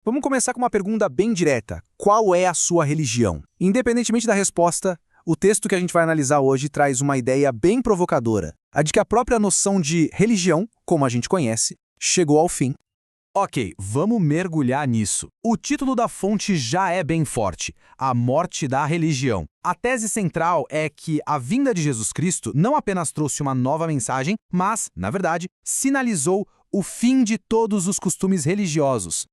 Vamos começar com uma pergunta bem direta. Qual é a sua religião? Independentemente da resposta, o texto que a gente vai analisar hoje traz uma ideia bem provocadora, a de que a própria noção de religião, como a gente conhece, chegou ao fim. Ok, vamos mergulhar nisso. O título da fonte já é bem forte: A Morte da Religião. A tese central é que a vinda de Jesus Cristo não apenas trouxe uma nova mensagem, mas, na verdade, sinalizou o fim de todos os costumes religiosos.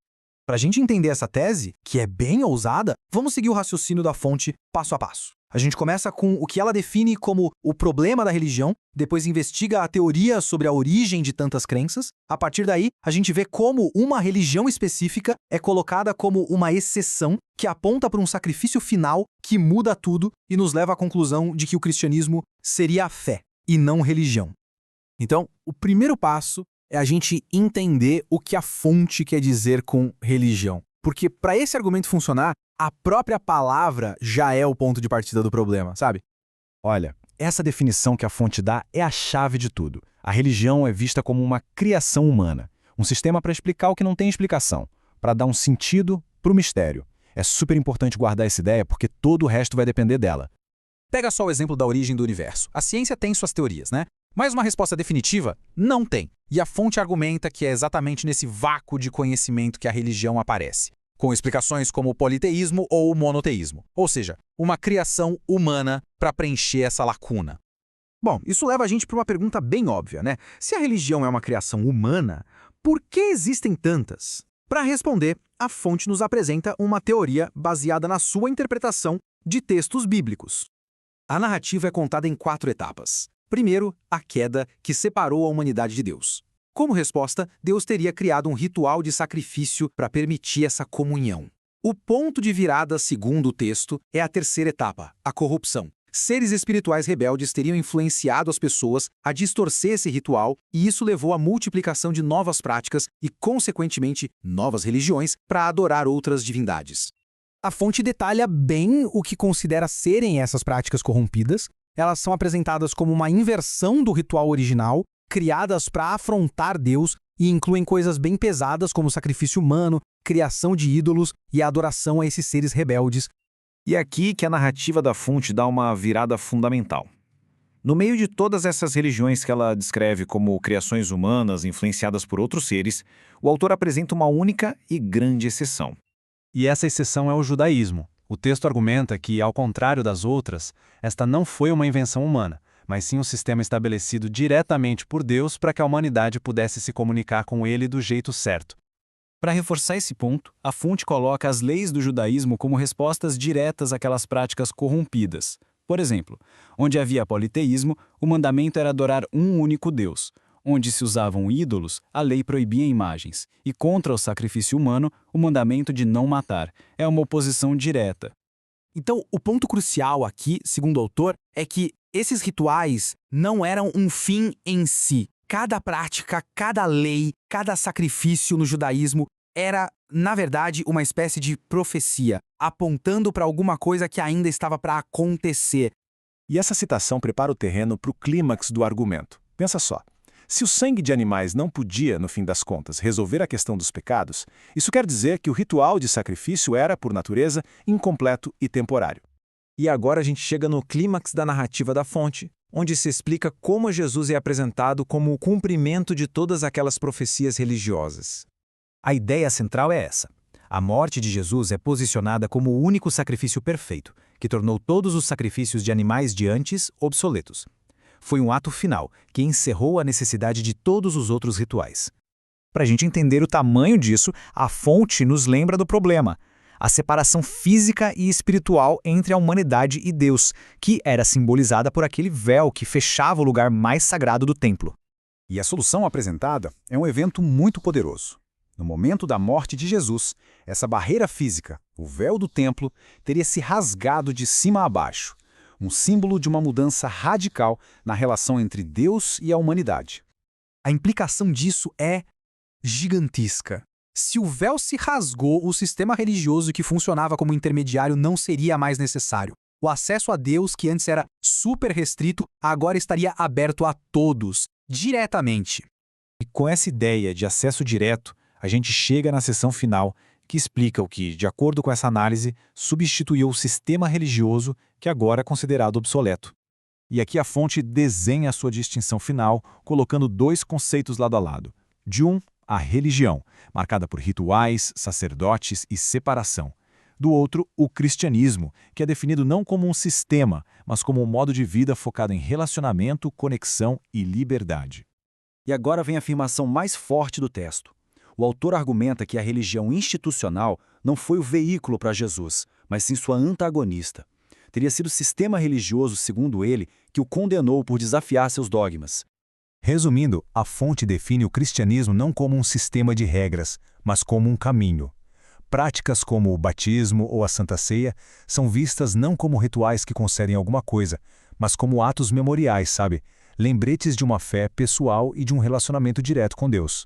Para a gente entender essa tese, que é bem ousada, vamos seguir o raciocínio da fonte passo a passo. A gente começa com o que ela define como o problema da religião, depois investiga a teoria sobre a origem de tantas crenças. A partir daí, a gente vê como uma religião específica é colocada como uma exceção que aponta para um sacrifício final que muda tudo e nos leva à conclusão de que o cristianismo seria a fé e não religião. Então, o primeiro passo é a gente entender o que a fonte quer dizer com religião. Porque para esse argumento funcionar, a própria palavra já é o ponto de partida do problema, sabe? Olha, essa definição que a fonte dá é a chave de tudo. A religião é vista como uma criação humana, um sistema para explicar o que não tem explicação, para dar um sentido para o mistério. É super importante guardar essa ideia porque todo o resto vai depender dela. Pega só o exemplo da origem do universo. A ciência tem suas teorias, né? Mas uma resposta definitiva não tem. E a fonte argumenta que é exatamente nesse vácuo de conhecimento que a religião aparece, com explicações como o politeísmo ou o monoteísmo, ou seja, uma criação humana para preencher essa lacuna. Bom, isso leva a gente para uma pergunta bem óbvia, né? Se a religião é uma criação humana, por que existem tantas? Para responder, a fonte nos apresenta uma teoria baseada na sua interpretação de textos bíblicos. A narrativa é contada em 4 etapas. Primeiro, a queda que separou a humanidade de Deus. Como resposta, Deus teria criado um ritual de sacrifício para permitir essa comunhão. O ponto de virada, segundo o texto, é a terceira etapa, a corrupção. Seres espirituais rebeldes teriam influenciado as pessoas a distorcer esse ritual e isso levou à multiplicação de novas práticas e, consequentemente, novas religiões para adorar outras divindades. A fonte detalha bem o que considera serem essas práticas corrompidas. Elas são apresentadas como uma inversão do ritual original, criadas para afrontar Deus e incluem coisas bem pesadas como sacrifício humano, criação de ídolos e a adoração a esses seres rebeldes. E é aqui que a narrativa da fonte dá uma virada fundamental. No meio de todas essas religiões que ela descreve como criações humanas influenciadas por outros seres, o autor apresenta uma única e grande exceção. E essa exceção é o judaísmo. O texto argumenta que, ao contrário das outras, esta não foi uma invenção humana, mas sim um sistema estabelecido diretamente por Deus para que a humanidade pudesse se comunicar com ele do jeito certo. Para reforçar esse ponto, a fonte coloca as leis do judaísmo como respostas diretas àquelas práticas corrompidas. Por exemplo, onde havia politeísmo, o mandamento era adorar um único Deus. Onde se usavam ídolos, a lei proibia imagens. E contra o sacrifício humano, o mandamento de não matar. É uma oposição direta. Então, o ponto crucial aqui, segundo o autor, é que esses rituais não eram um fim em si. Cada prática, cada lei, cada sacrifício no judaísmo era, na verdade, uma espécie de profecia, apontando para alguma coisa que ainda estava para acontecer. E essa citação prepara o terreno para o clímax do argumento. Pensa só. Se o sangue de animais não podia, no fim das contas, resolver a questão dos pecados, isso quer dizer que o ritual de sacrifício era, por natureza, incompleto e temporário. E agora a gente chega no clímax da narrativa da fonte, onde se explica como Jesus é apresentado como o cumprimento de todas aquelas profecias religiosas. A ideia central é essa. A morte de Jesus é posicionada como o único sacrifício perfeito, que tornou todos os sacrifícios de animais de antes obsoletos. Foi um ato final, que encerrou a necessidade de todos os outros rituais. Para a gente entender o tamanho disso, a fonte nos lembra do problema, a separação física e espiritual entre a humanidade e Deus, que era simbolizada por aquele véu que fechava o lugar mais sagrado do templo. E a solução apresentada é um evento muito poderoso. No momento da morte de Jesus, essa barreira física, o véu do templo, teria se rasgado de cima a baixo, um símbolo de uma mudança radical na relação entre Deus e a humanidade. A implicação disso é gigantesca. Se o véu se rasgou, o sistema religioso que funcionava como intermediário não seria mais necessário. O acesso a Deus, que antes era super restrito, agora estaria aberto a todos, diretamente. E com essa ideia de acesso direto, a gente chega na seção final, que explica o que, de acordo com essa análise, substituiu o sistema religioso que agora é considerado obsoleto. E aqui a fonte desenha a sua distinção final, colocando dois conceitos lado a lado. De um, a religião, marcada por rituais, sacerdotes e separação. Do outro, o cristianismo, que é definido não como um sistema, mas como um modo de vida focado em relacionamento, conexão e liberdade. E agora vem a afirmação mais forte do texto. O autor argumenta que a religião institucional não foi o veículo para Jesus, mas sim sua antagonista. Teria sido o sistema religioso, segundo ele, que o condenou por desafiar seus dogmas. Resumindo, a fonte define o cristianismo não como um sistema de regras, mas como um caminho. Práticas como o batismo ou a Santa Ceia são vistas não como rituais que concedem alguma coisa, mas como atos memoriais, sabe? Lembretes de uma fé pessoal e de um relacionamento direto com Deus.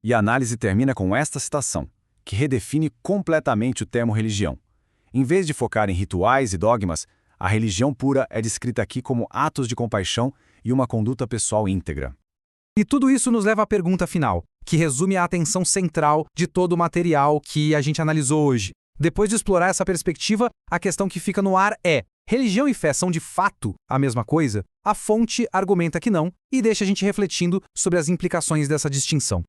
E a análise termina com esta citação, que redefine completamente o termo religião. Em vez de focar em rituais e dogmas, a religião pura é descrita aqui como atos de compaixão e uma conduta pessoal íntegra. E tudo isso nos leva à pergunta final, que resume a atenção central de todo o material que a gente analisou hoje. Depois de explorar essa perspectiva, a questão que fica no ar é: religião e fé são de fato a mesma coisa? A fonte argumenta que não e deixa a gente refletindo sobre as implicações dessa distinção.